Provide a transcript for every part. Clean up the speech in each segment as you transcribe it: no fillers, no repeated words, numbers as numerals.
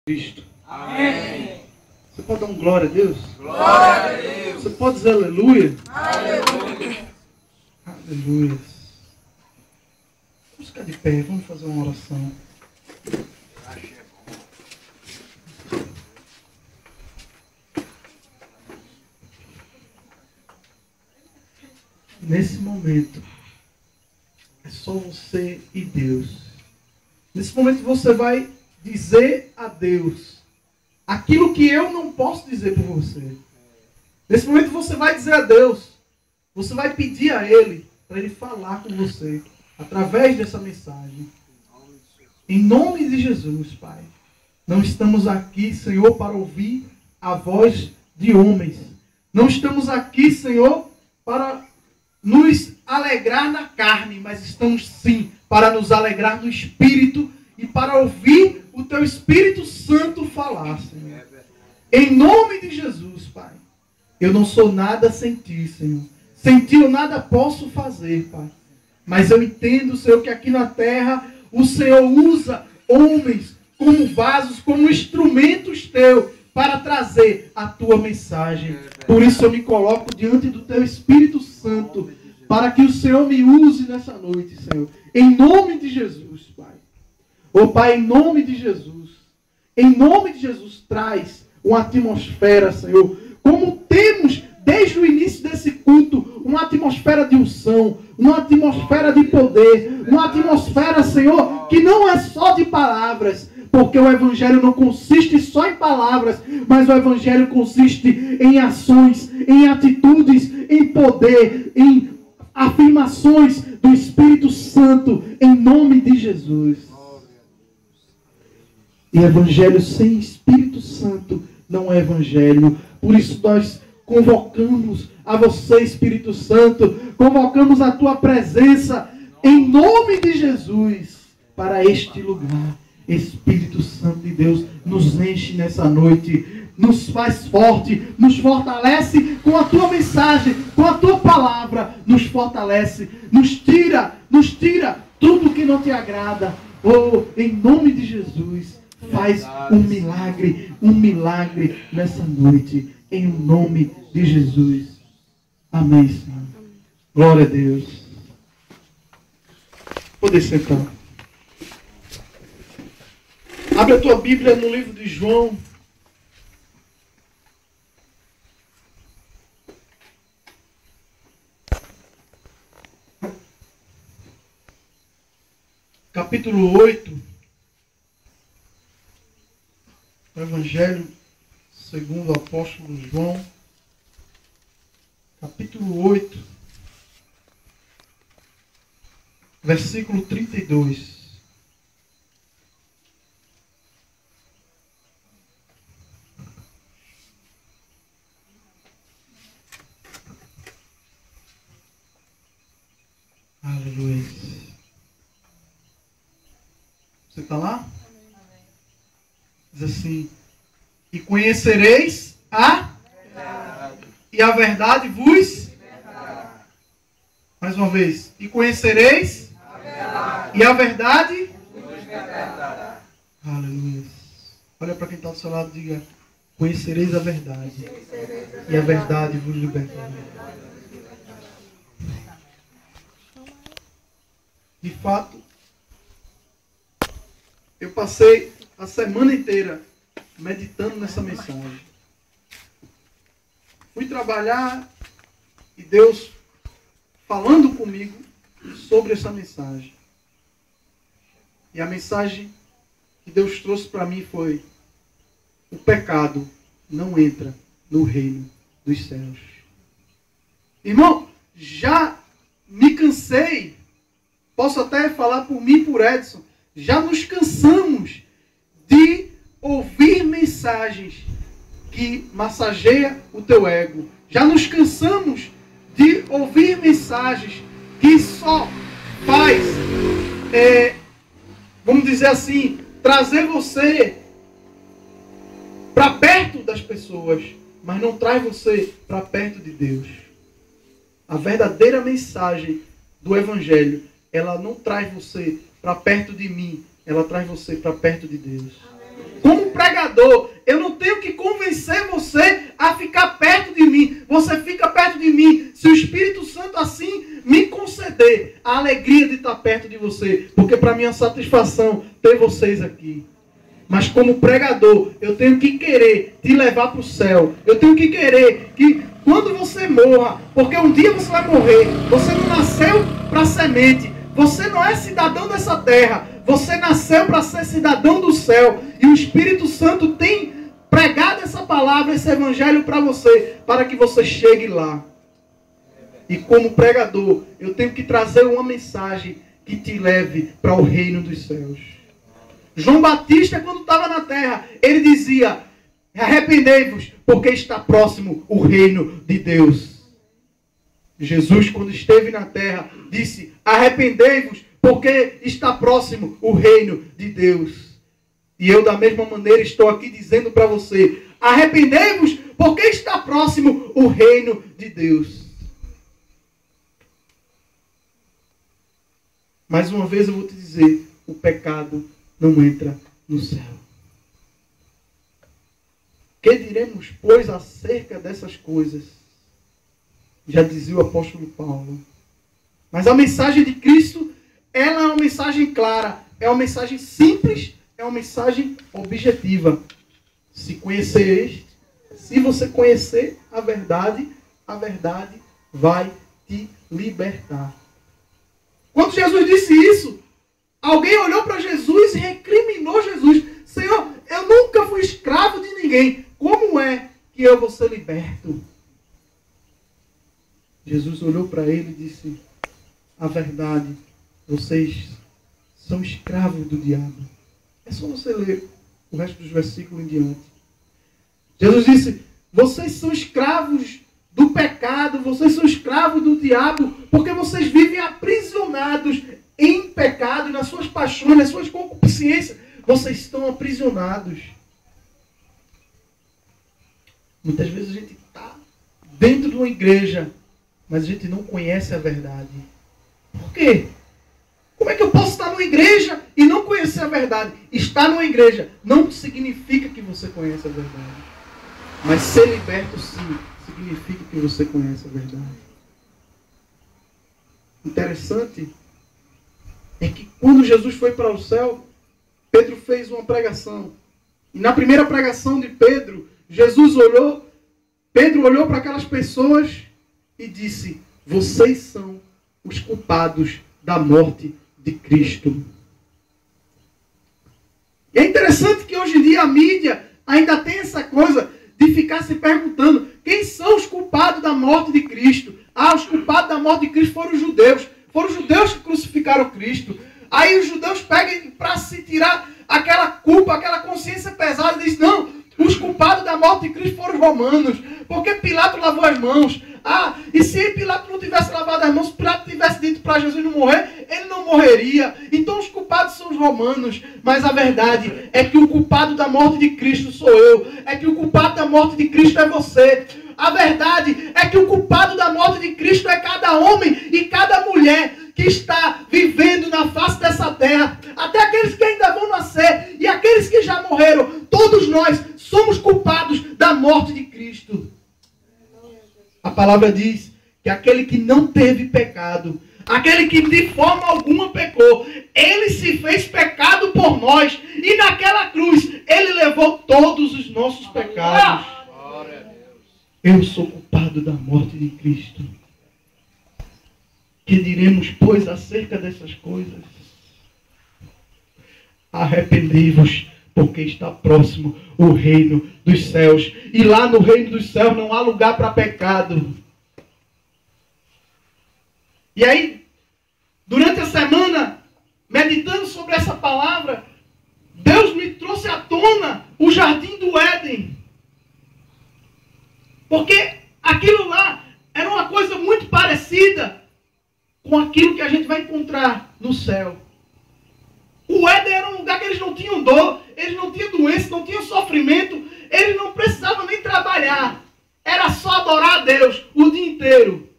Cristo. Amém. Você pode dar um glória a Deus? Glória a Deus. Você pode dizer aleluia? Aleluia. Aleluia. Vamos ficar de pé, vamos fazer uma oração. Nesse momento, é só você e Deus. Nesse momento você vai dizer a Deus aquilo que eu não posso dizer por você. Nesse momento você vai dizer a Deus, você vai pedir a Ele para Ele falar com você através dessa mensagem. Em nome de Jesus, Pai. Não estamos aqui, Senhor, para ouvir a voz de homens. Não estamos aqui, Senhor, para nos alegrar na carne, mas estamos sim para nos alegrar no Espírito e para ouvir o Teu Espírito Santo falar, Senhor. Em nome de Jesus, Pai. Eu não sou nada sem Ti, Senhor. Sem Ti eu nada posso fazer, Pai. Mas eu entendo, Senhor, que aqui na terra o Senhor usa homens como vasos, como instrumentos Teus para trazer a Tua mensagem. Por isso eu me coloco diante do Teu Espírito Santo, para que o Senhor me use nessa noite, Senhor. Em nome de Jesus, Pai. Ô Pai, em nome de Jesus. Em nome de Jesus, traz uma atmosfera, Senhor. Como temos, desde o início desse culto, uma atmosfera de unção, uma atmosfera de poder, uma atmosfera, Senhor, que não é só de palavras, porque o Evangelho não consiste só em palavras, mas o Evangelho consiste em ações, em atitudes, em poder, em afirmações do Espírito Santo, em nome de Jesus. E Evangelho sem Espírito Santo não é Evangelho. Por isso nós convocamos a você, Espírito Santo, convocamos a Tua presença, em nome de Jesus, para este lugar. Espírito Santo de Deus, nos enche nessa noite, nos faz forte, nos fortalece com a Tua mensagem, com a Tua palavra, nos fortalece, nos tira tudo que não Te agrada. Oh, em nome de Jesus, faz um milagre nessa noite, em nome de Jesus. Amém, Senhor. Glória a Deus. Poder sentar. Abre a tua Bíblia no livro de João. Capítulo 8. O Evangelho segundo o apóstolo João. Capítulo 8. Versículo 32. Aleluia. Você está lá? Diz assim: e conhecereis a verdade, e a verdade vos libertará. Mais uma vez: e conhecereis a verdade, e a verdade vos libertará. Aleluia. Olha para quem está do seu lado e diga: conhecereis a verdade, e a verdade vos libertará. De fato, eu passei a semana inteira meditando nessa mensagem. Fui trabalhar e Deus falando comigo sobre essa mensagem. E a mensagem que Deus trouxe para mim foi: o pecado não entra no reino dos céus. Irmão, já me cansei. Posso até falar por mim e por Edson. Já nos cansamos de ouvir mensagens que massageiam o teu ego. Já nos cansamos de ouvir mensagens que só faz, vamos dizer assim, trazer você para perto das pessoas, mas não traz você para perto de Deus. A verdadeira mensagem do Evangelho, ela não traz você para perto de mim, ela traz você para perto de Deus. Amém. Como pregador, eu não tenho que convencer você a ficar perto de mim. Você fica perto de mim se o Espírito Santo assim me conceder a alegria de estar perto de você. Porque para minha satisfação ter vocês aqui. Mas como pregador, eu tenho que querer te levar para o céu. Eu tenho que querer que quando você morra, porque um dia você vai morrer, você não nasceu para semente, você não é cidadão dessa terra, você nasceu para ser cidadão do céu. E o Espírito Santo tem pregado essa palavra, esse evangelho para você, para que você chegue lá. E como pregador, eu tenho que trazer uma mensagem que te leve para o reino dos céus. João Batista, quando estava na terra, ele dizia: arrependei-vos, porque está próximo o reino de Deus. Jesus, quando esteve na terra, disse: arrependei-vos, porque está próximo o reino de Deus. E eu, da mesma maneira, estou aqui dizendo para você: arrependei-vos, porque está próximo o reino de Deus. Mais uma vez eu vou te dizer: o pecado não entra no céu. Que diremos, pois, acerca dessas coisas? Já dizia o apóstolo Paulo. Mas a mensagem de Cristo, ela é uma mensagem clara, é uma mensagem simples, é uma mensagem objetiva. Se conhecereis, se você conhecer a verdade vai te libertar. Quando Jesus disse isso, alguém olhou para Jesus e recriminou Jesus: Senhor, eu nunca fui escravo de ninguém. Como é que eu vou ser liberto? Jesus olhou para ele e disse: a verdade, vocês são escravos do diabo. É só você ler o resto dos versículos em diante. Jesus disse: vocês são escravos do pecado, vocês são escravos do diabo, porque vocês vivem aprisionados em pecado, nas suas paixões, nas suas concupiscências. Vocês estão aprisionados. Muitas vezes a gente está dentro de uma igreja, mas a gente não conhece a verdade. Por quê? Como é que eu posso estar numa igreja e não conhecer a verdade? Estar numa igreja não significa que você conhece a verdade. Mas ser liberto, sim, significa que você conhece a verdade. Interessante é que quando Jesus foi para o céu, Pedro fez uma pregação. E na primeira pregação de Pedro, Pedro olhou para aquelas pessoas e disse: vocês são os culpados da morte de Cristo. E é interessante que hoje em dia a mídia ainda tem essa coisa de ficar se perguntando: quem são os culpados da morte de Cristo? Ah, os culpados da morte de Cristo foram os judeus. Foram os judeus que crucificaram Cristo. Aí os judeus pegam para se tirar aquela culpa, aquela consciência pesada, e dizem: não, os culpados da morte de Cristo foram os romanos, porque Pilato lavou as mãos. Ah, e se Pilato não tivesse lavado as mãos, se Pilato tivesse dito para Jesus não morrer, ele não morreria. Então os culpados são os romanos. Mas a verdade é que o culpado da morte de Cristo sou eu. É que o culpado da morte de Cristo é você. A verdade é que o culpado da morte de Cristo é cada homem e cada mulher que está vivendo na face dessa terra. Até aqueles que ainda vão nascer e aqueles que já morreram. Todos nós somos culpados da morte de Cristo. A palavra diz que aquele que não teve pecado, aquele que de forma alguma pecou, ele se fez pecado por nós. E naquela cruz, ele levou todos os nossos pecados. Eu sou culpado da morte de Cristo. Que diremos, pois, acerca dessas coisas? Arrependei-vos, porque está próximo o reino dos céus. E lá no reino dos céus não há lugar para pecado. E aí, durante a semana, meditando sobre essa palavra, Deus me trouxe à tona o jardim do Éden. Porque aquilo lá era uma coisa muito parecida com aquilo que a gente vai encontrar no céu. O Éden era um lugar que eles não tinham dor, eles não tinham doença, não tinham sofrimento, eles não precisavam nem trabalhar. Era só adorar a Deus o dia inteiro.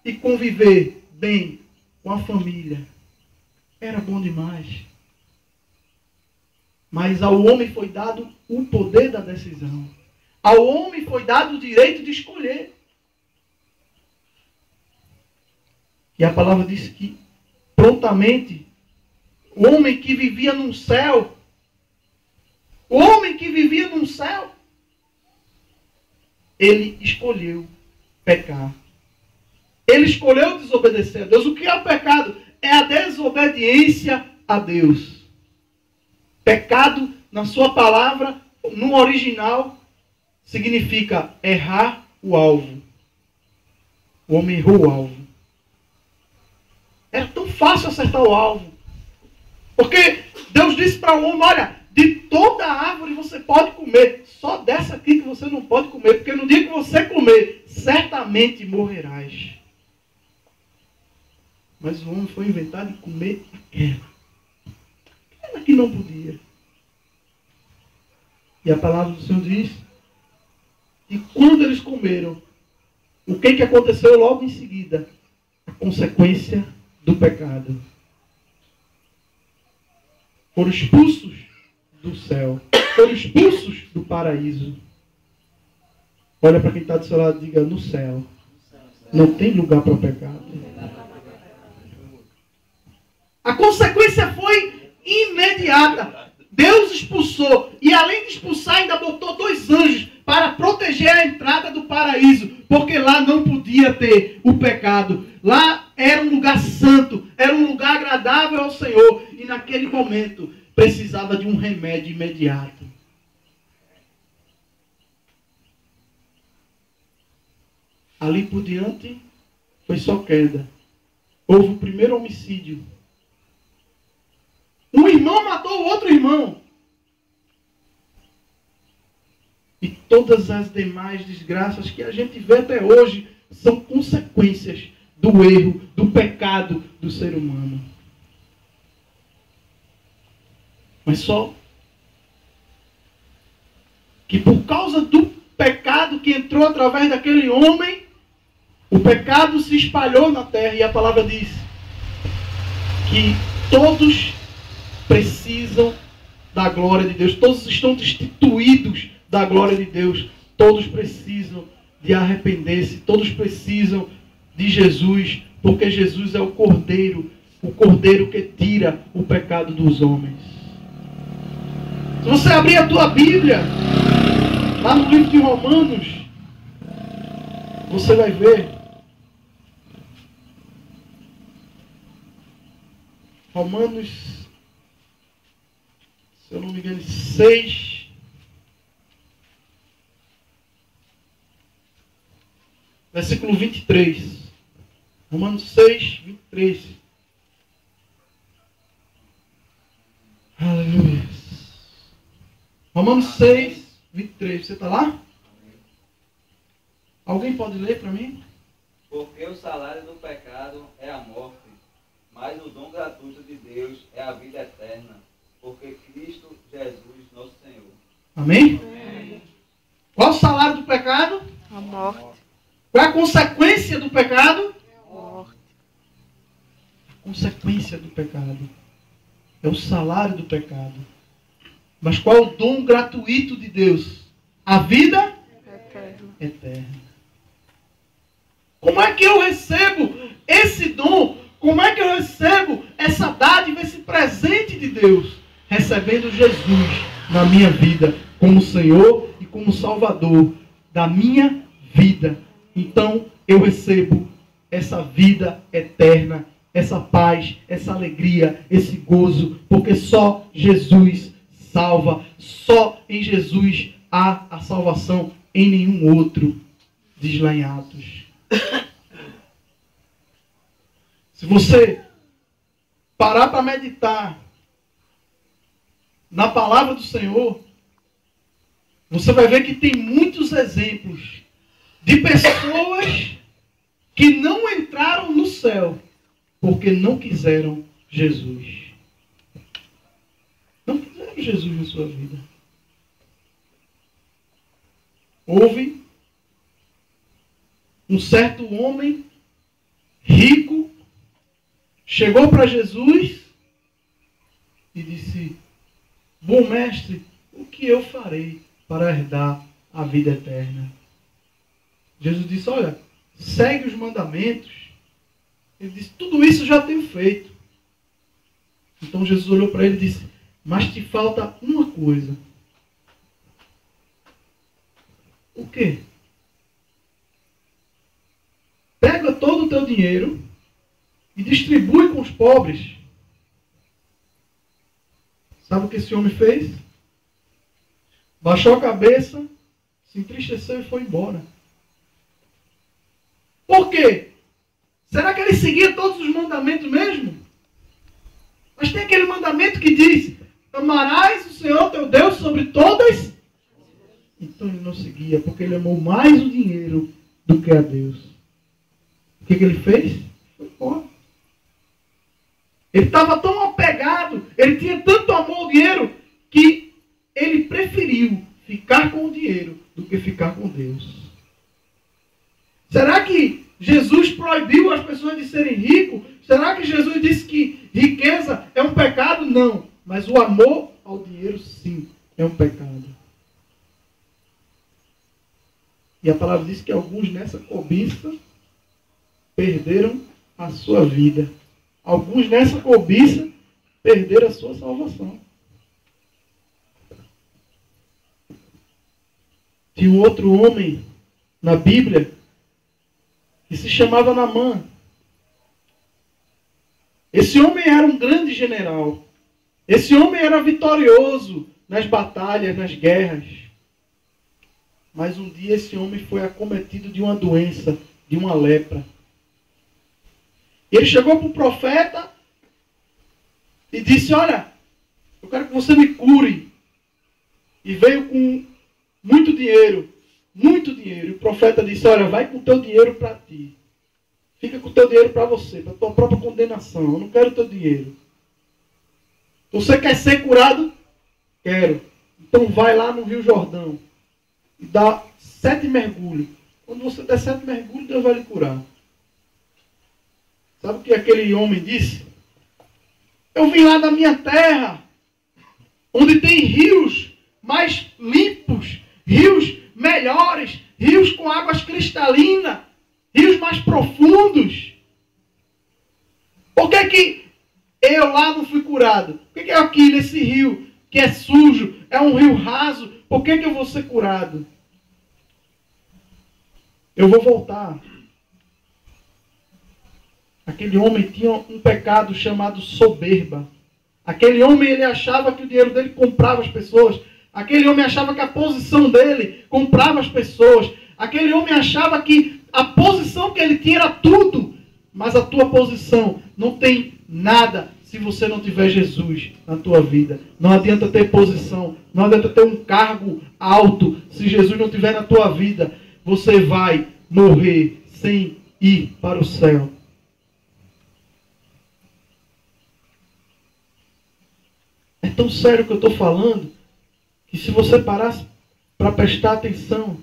E conviver bem com a família. Era bom demais. Mas ao homem foi dado o poder da decisão. Ao homem foi dado o direito de escolher. E a palavra diz que prontamente o homem que vivia num céu, ele escolheu pecar. Ele escolheu desobedecer a Deus. O que é o pecado? É a desobediência a Deus. Pecado, na sua palavra, no original, significa errar o alvo. O homem errou o alvo. Era tão fácil acertar o alvo. Porque Deus disse para o homem, olha, de toda árvore você pode comer. Só dessa aqui que você não pode comer. Porque no dia que você comer, certamente morrerás. Mas o homem foi inventado de comer aquela que não podia. E a palavra do Senhor diz que quando eles comeram, o que aconteceu logo em seguida? A consequência do pecado. Foram expulsos do céu. Foram expulsos do paraíso. Olha para quem está do seu lado e diga, no céu não tem lugar para o pecado. A consequência foi imediata. Deus expulsou. E além de expulsar, ainda botou 2 anjos para proteger a entrada do paraíso. Porque lá não podia ter o pecado. Lá era um lugar santo. Era um lugar agradável ao Senhor. E naquele momento precisava de um remédio imediato. Ali por diante foi só queda. Houve o primeiro homicídio. Um irmão matou o outro irmão. E todas as demais desgraças que a gente vê até hoje são consequências do erro, do pecado do ser humano. Mas só que por causa do pecado que entrou através daquele homem, o pecado se espalhou na terra. E a palavra diz que todos precisam da glória de Deus. Todos estão destituídos da glória de Deus. Todos precisam de arrepender-se. Todos precisam de Jesus. Porque Jesus é o Cordeiro que tira o pecado dos homens. Se você abrir a tua Bíblia, lá no livro de Romanos, você vai ver Romanos, se eu não me engano, 6. Versículo 23. Romanos 6, 23. Aleluia. Romanos 6, 23. Você está lá? Alguém pode ler para mim? Porque o salário do pecado é a morte, mas o dom gratuito de Deus é a vida eterna, porque Cristo Jesus, nosso Senhor. Amém? Amém. Qual o salário do pecado? A morte. Qual é a consequência do pecado? A morte. A consequência do pecado é o salário do pecado. Mas qual é o dom gratuito de Deus? A vida eterna. Como é que eu recebo esse dom? Como é que eu recebo essa dádiva, esse presente de Deus? Recebendo Jesus na minha vida, como Senhor e como Salvador da minha vida. Então eu recebo essa vida eterna, essa paz, essa alegria, esse gozo, porque só Jesus salva. Só em Jesus há a salvação, em nenhum outro. Diz lá em Atos. Se você parar para meditar na palavra do Senhor, você vai ver que tem muitos exemplos de pessoas que não entraram no céu porque não quiseram Jesus. Não quiseram Jesus na sua vida. Houve um certo homem rico, chegou para Jesus e disse: bom mestre, o que eu farei para herdar a vida eterna? Jesus disse, olha, segue os mandamentos. Ele disse, tudo isso eu já tenho feito. Então Jesus olhou para ele e disse, mas te falta uma coisa. O quê? Pega todo o teu dinheiro e distribui com os pobres. Sabe o que esse homem fez? Baixou a cabeça, se entristeceu e foi embora. Por quê? Será que ele seguia todos os mandamentos mesmo? Mas tem aquele mandamento que diz, amarás o Senhor teu Deus sobre todas. Então ele não seguia, porque ele amou mais o dinheiro do que a Deus. O que ele fez? Foi embora. Ele estava tão apegado, ele tinha tanto amor ao dinheiro, que ele preferiu ficar com o dinheiro do que ficar com Deus. Será que Jesus proibiu as pessoas de serem ricos? Será que Jesus disse que riqueza é um pecado? Não. Mas o amor ao dinheiro, sim, é um pecado. E a palavra diz que alguns nessa cobiça perderam a sua vida. Alguns nessa cobiça perderam a sua salvação. Tinha um outro homem na Bíblia que se chamava Naamã. Esse homem era um grande general. Esse homem era vitorioso nas batalhas, nas guerras. Mas um dia esse homem foi acometido de uma doença, de uma lepra. Ele chegou para o profeta e disse, olha, eu quero que você me cure. E veio com muito dinheiro. Muito dinheiro. E o profeta disse, olha, vai com o teu dinheiro para ti. Fica com o teu dinheiro para você, para a tua própria condenação. Eu não quero o teu dinheiro. Você quer ser curado? Quero. Então vai lá no Rio Jordão e dá 7 mergulhos. Quando você der 7 mergulhos, Deus vai lhe curar. Sabe o que aquele homem disse? Eu vim lá da minha terra, onde tem rios mais limpos, rios melhores, rios com águas cristalinas, rios mais profundos. Por que eu lá não fui curado? Por que aqui nesse rio, que é sujo, é um rio raso, por que eu vou ser curado? Eu vou voltar. Aquele homem tinha um pecado chamado soberba. Aquele homem, ele achava que o dinheiro dele comprava as pessoas. Aquele homem achava que a posição dele comprava as pessoas. Aquele homem achava que a posição que ele tinha era tudo. Mas a tua posição não tem nada se você não tiver Jesus na tua vida. Não adianta ter posição, não adianta ter um cargo alto. Se Jesus não tiver na tua vida, você vai morrer sem ir para o céu. É tão sério o que eu estou falando, que se você parasse para prestar atenção,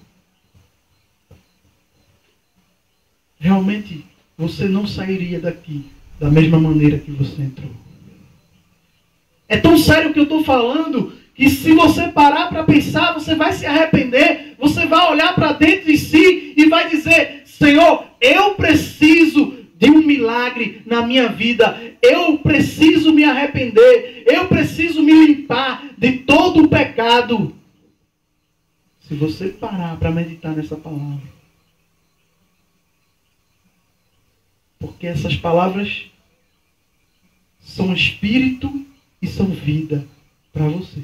realmente você não sairia daqui da mesma maneira que você entrou. É tão sério o que eu estou falando, que se você parar para pensar, você vai se arrepender, você vai olhar para dentro de si e vai dizer, Senhor, eu preciso de um milagre na minha vida. Eu preciso me arrepender. Eu preciso me limpar de todo o pecado. Se você parar para meditar nessa palavra. Porque essas palavras são espírito e são vida para você.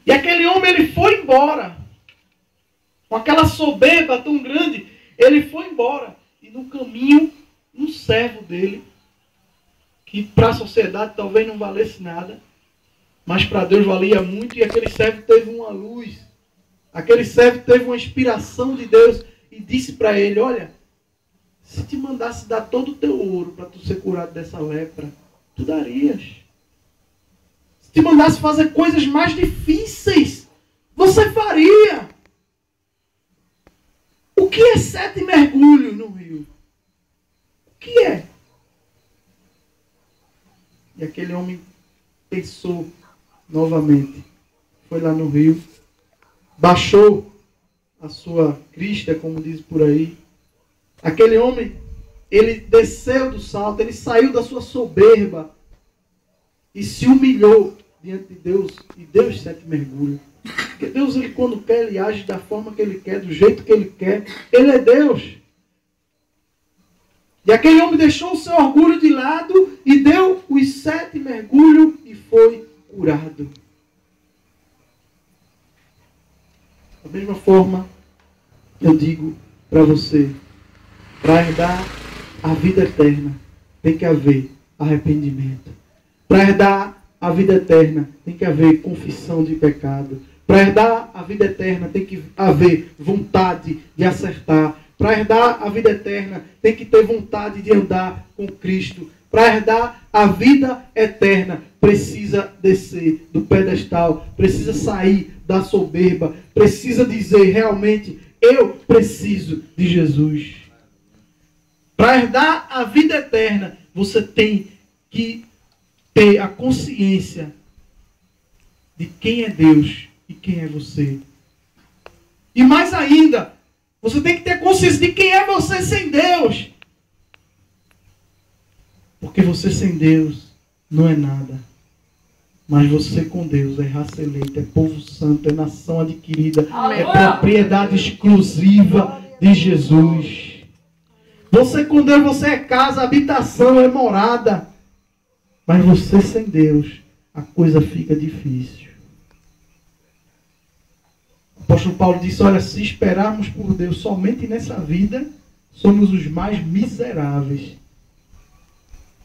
E aquele homem, ele foi embora. Com aquela soberba tão grande, ele foi embora. E no caminho, um servo dele, que para a sociedade talvez não valesse nada, mas para Deus valia muito, e aquele servo teve uma luz, aquele servo teve uma inspiração de Deus, e disse para ele, olha, se te mandasse dar todo o teu ouro para tu ser curado dessa lepra, tu darias. Se te mandasse fazer coisas mais difíceis, você faria. O que é 7 mergulhos no rio? O que é? E aquele homem pensou novamente. Foi lá no rio, baixou a sua crista, como diz por aí. Aquele homem, ele desceu do salto, ele saiu da sua soberba e se humilhou diante de Deus e deu os 7 mergulhos. Porque Deus, ele, quando quer, ele age da forma que ele quer, do jeito que ele quer. Ele é Deus. E aquele homem deixou o seu orgulho de lado e deu os 7 mergulhos e foi curado. Da mesma forma, eu digo para você, para herdar a vida eterna, tem que haver arrependimento. Para herdar a vida eterna, tem que haver confissão de pecado. Para herdar a vida eterna, tem que haver vontade de acertar. Para herdar a vida eterna, tem que ter vontade de andar com Cristo. Para herdar a vida eterna, precisa descer do pedestal, precisa sair da soberba, precisa dizer realmente, eu preciso de Jesus. Para herdar a vida eterna, você tem que ter a consciência de quem é Deus e quem é você. E mais ainda, você tem que ter consciência de quem é você sem Deus. Porque você sem Deus não é nada. Mas você com Deus é raça eleita, é povo santo, é nação adquirida, é propriedade exclusiva de Jesus. Você com Deus, você é casa, habitação, é morada. Mas você sem Deus, a coisa fica difícil. O apóstolo Paulo disse, olha, se esperarmos por Deus somente nessa vida, somos os mais miseráveis.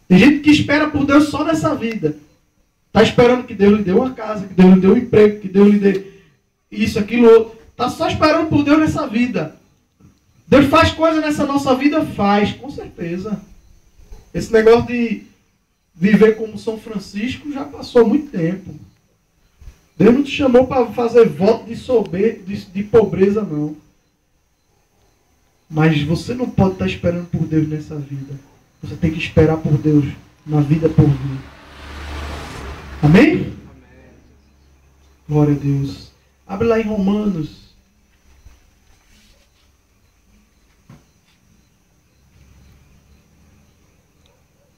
Tem gente que espera por Deus só nessa vida. Está esperando que Deus lhe dê uma casa, que Deus lhe dê um emprego, que Deus lhe dê isso, aquilo, outro. Está só esperando por Deus nessa vida. Deus faz coisa nessa nossa vida? Faz, com certeza. Esse negócio de viver como São Francisco já passou muito tempo. Deus não te chamou para fazer voto de pobreza, não. Mas você não pode estar esperando por Deus nessa vida. Você tem que esperar por Deus na vida por vir. Amém? Amém? Glória a Deus. Abre lá em Romanos.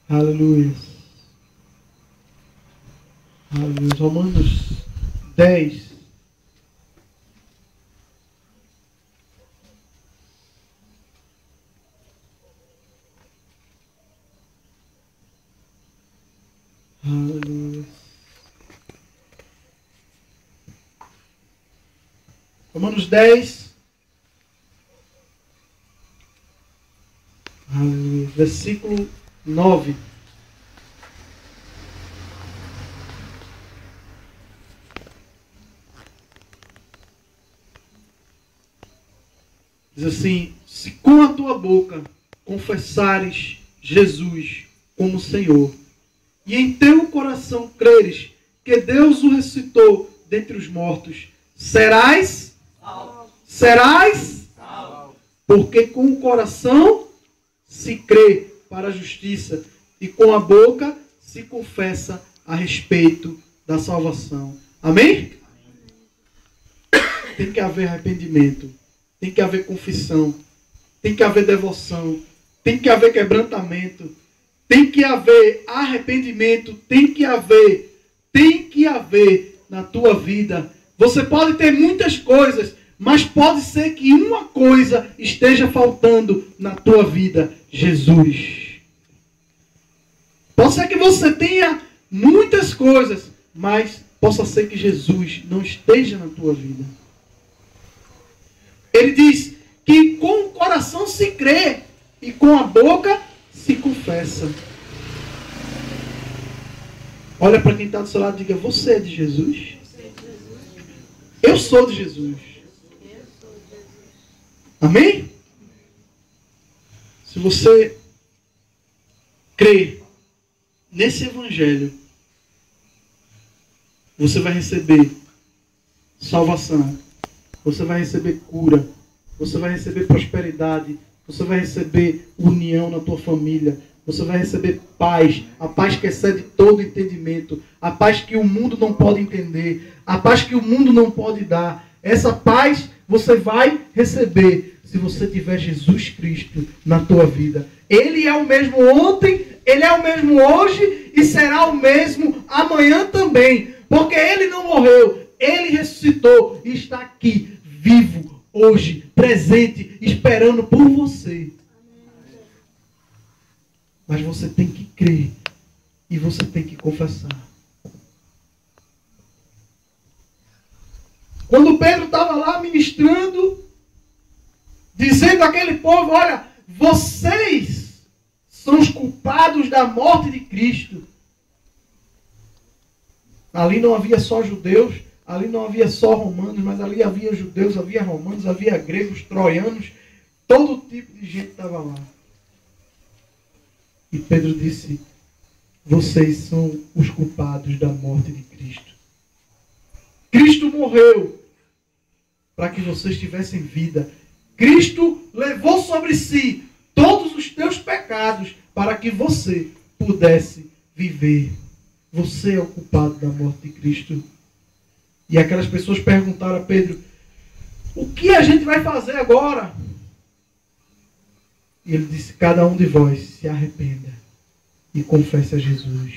Aleluia. Aleluia. Romanos 10. Aleluia. Romanos 10. Aleluia. Versículo 9. Diz assim, se com a tua boca confessares Jesus como Senhor, e em teu coração creres que Deus o ressuscitou dentre os mortos, serás salvo. Serás salvo. Porque com o coração se crê para a justiça e com a boca se confessa a respeito da salvação. Amém? Tem que haver arrependimento. Tem que haver confissão. Tem que haver devoção. Tem que haver quebrantamento. Tem que haver arrependimento. Tem que haver na tua vida. Você pode ter muitas coisas, mas pode ser que uma coisa esteja faltando na tua vida. Jesus. Pode ser que você tenha muitas coisas, mas possa ser que Jesus não esteja na tua vida. Ele diz que com o coração se crê e com a boca se confessa. Olha para quem está do seu lado e diga, você é de Jesus? Eu sou de Jesus. Amém? Se você crê nesse evangelho, você vai receber salvação. Você vai receber cura. Você vai receber prosperidade. Você vai receber união na tua família. você vai receber paz, a paz que excede todo entendimento, a paz que o mundo não pode entender, a paz que o mundo não pode dar. Essa paz você vai receber se você tiver Jesus Cristo na tua vida. Ele é o mesmo ontem, Ele é o mesmo hoje e será o mesmo amanhã também. Porque Ele não morreu, Ele ressuscitou e está aqui, vivo, hoje, presente, esperando por você. Mas você tem que crer e você tem que confessar. Quando Pedro estava lá ministrando, dizendo àquele povo, olha, vocês são os culpados da morte de Cristo. Ali não havia só judeus, ali não havia só romanos, mas ali havia judeus, havia romanos, havia gregos, troianos, todo tipo de gente estava lá. E Pedro disse, vocês são os culpados da morte de Cristo. Cristo morreu para que vocês tivessem vida. Cristo levou sobre si todos os teus pecados para que você pudesse viver. Você é o culpado da morte de Cristo. E aquelas pessoas perguntaram a Pedro, o que a gente vai fazer agora? E ele disse, cada um de vós se arrependa e confesse a Jesus.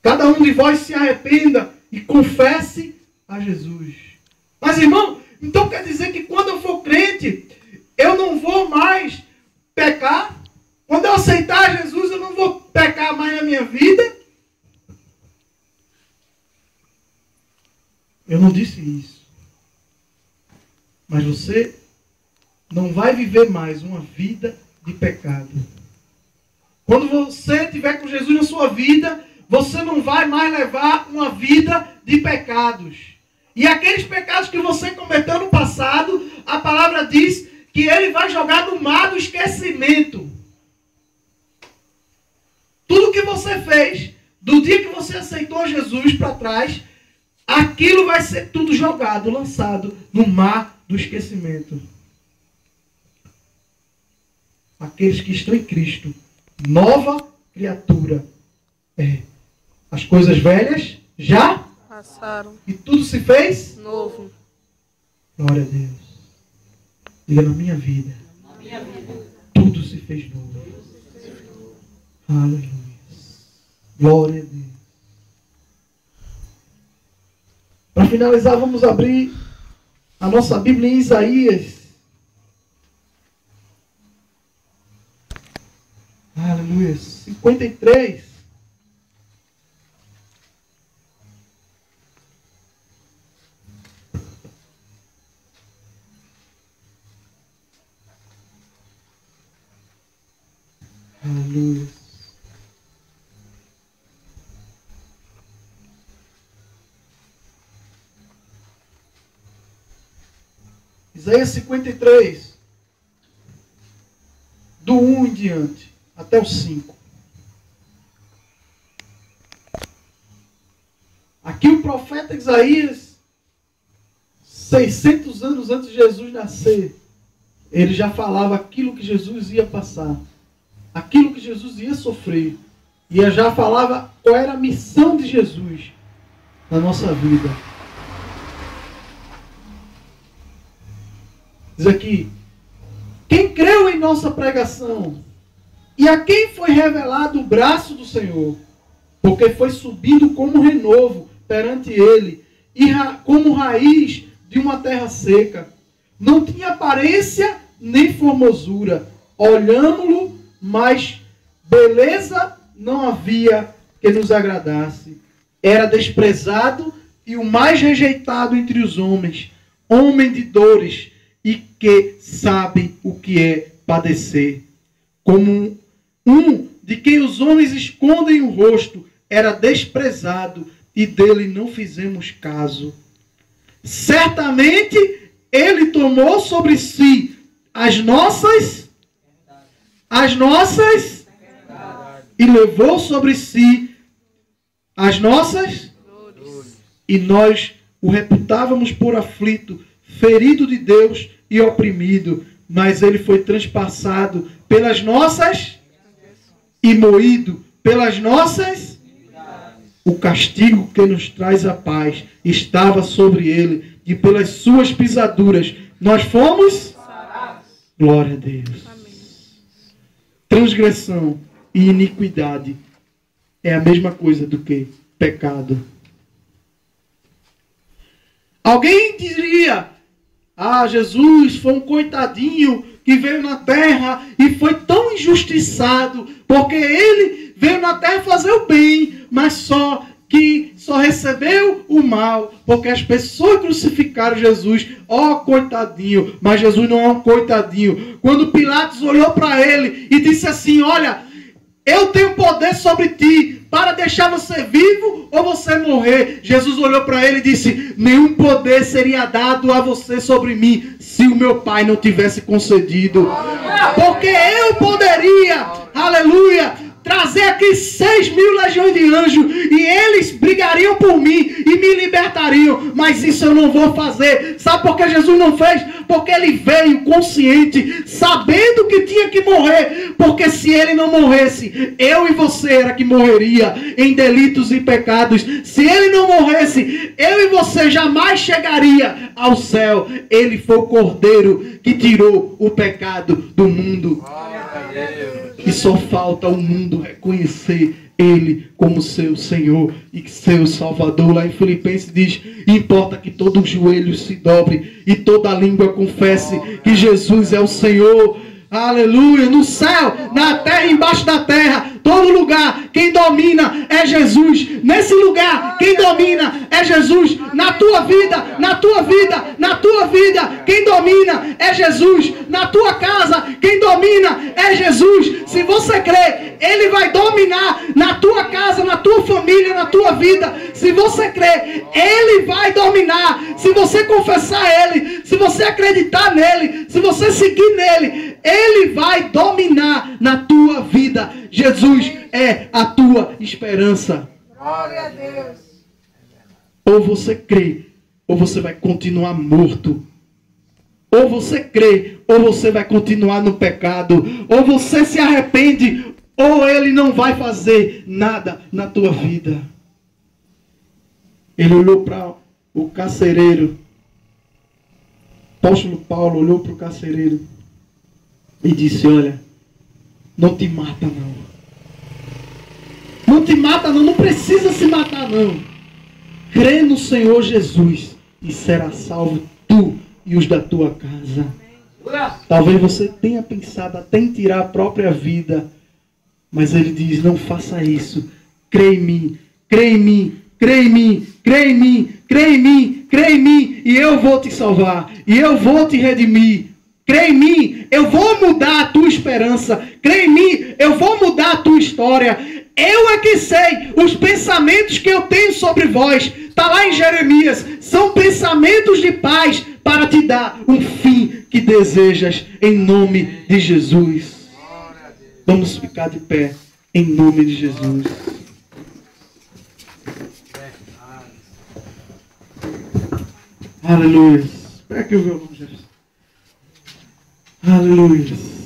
Cada um de vós se arrependa e confesse a Jesus. Mas irmão, então quer dizer que quando eu for crente, eu não vou mais pecar? Quando eu aceitar Jesus, eu não vou pecar mais na minha vida? Eu não disse isso. Mas você não vai viver mais uma vida de pecado. Quando você estiver com Jesus na sua vida, você não vai mais levar uma vida de pecados. E aqueles pecados que você cometeu no passado, a palavra diz que Ele vai jogar no mar do esquecimento. Tudo que você fez, do dia que você aceitou Jesus para trás, aquilo vai ser tudo jogado, lançado no mar do esquecimento. Aqueles que estão em Cristo, nova criatura é. As coisas velhas já passaram e tudo se fez novo. Glória a Deus. Diga, na minha vida, tudo se fez novo. Aleluia. Glória a Deus. Para finalizar, vamos abrir a nossa Bíblia em Isaías. Aleluia. 53. Aleluia. Isaías 53, do 1 em diante, até o 5. Aqui o profeta Isaías, 600 anos antes de Jesus nascer, ele já falava aquilo que Jesus ia passar, aquilo que Jesus ia sofrer, e já falava qual era a missão de Jesus na nossa vida. Diz aqui, quem creu em nossa pregação, e a quem foi revelado o braço do Senhor, porque foi subido como renovo perante ele, e como raiz de uma terra seca. Não tinha aparência nem formosura. Olhámo-lo, mas beleza não havia que nos agradasse. Era desprezado e o mais rejeitado entre os homens, homem de dores, e que sabe o que é padecer. Como um de quem os homens escondem o rosto, era desprezado e dele não fizemos caso. Certamente ele tomou sobre si as nossas e levou sobre si as nossas e nós o reputávamos por aflito, ferido de Deus e oprimido, mas ele foi transpassado pelas nossas e moído pelas nossas, o castigo que nos traz a paz estava sobre ele, e pelas suas pisaduras nós fomos. Glória a Deus. Amém. Transgressão e iniquidade é a mesma coisa do que pecado. Alguém diria: ah, Jesus foi um coitadinho que veio na terra e foi tão injustiçado, porque ele veio na terra fazer o bem, mas só recebeu o mal, porque as pessoas crucificaram Jesus. Ó, coitadinho. Mas Jesus não é um coitadinho. Quando Pilatos olhou para ele e disse assim: olha, eu tenho poder sobre ti para deixar você vivo ou você morrer. Jesus olhou para ele e disse: nenhum poder seria dado a você sobre mim se o meu Pai não tivesse concedido. Porque eu poderia, aleluia, trazer aqui 6.000 legiões de anjos e eles brigariam por mim e me libertariam, mas isso eu não vou fazer. Sabe por que Jesus não fez? Porque ele veio consciente, sabendo que tinha que morrer, porque se ele não morresse, eu e você era que morreria em delitos e pecados. Se ele não morresse, eu e você jamais chegaria ao céu. Ele foi o Cordeiro que tirou o pecado do mundo. E só falta o mundo reconhecer Ele como seu Senhor e seu Salvador. Lá em Filipenses diz: importa que todo joelho se dobre e toda língua confesse que Jesus é o Senhor. Aleluia. No céu, na terra, embaixo da terra, todo lugar, quem domina é Jesus. Nesse lugar, quem domina é Jesus. Na tua vida, na tua vida, na tua vida, quem domina é Jesus. Na tua casa, quem domina é Jesus. Se você crê, Ele vai dominar na tua casa, na tua família, na tua vida. Se você crê, Ele vai dominar. Se você confessar Ele, se você acreditar nele, se você seguir nele, Ele vai dominar na tua vida. Jesus é a tua esperança. Glória a Deus. Ou você crê, ou você vai continuar morto. Ou você crê, ou você vai continuar no pecado. Ou você se arrepende, ou Ele não vai fazer nada na tua vida. Ele olhou para o carcereiro. O apóstolo Paulo olhou para o carcereiro e disse: olha, não te mata não. Não te mata não, não precisa se matar não. Crê no Senhor Jesus e será salvo tu e os da tua casa. Talvez você tenha pensado até em tirar a própria vida, mas Ele diz: não faça isso. Crê em mim, crê em mim, crê em mim, crê em mim, crê em mim, crê em mim, e eu vou te salvar, e eu vou te redimir. Crê em mim, eu vou mudar a tua esperança. Crê em mim, eu vou mudar a tua história. Eu é que sei os pensamentos que eu tenho sobre vós. Está lá em Jeremias. São pensamentos de paz para te dar um fim que desejas, em nome de Jesus. Vamos ficar de pé em nome de Jesus. Aleluia. Espera que eu violão, Jesus. Aleluia.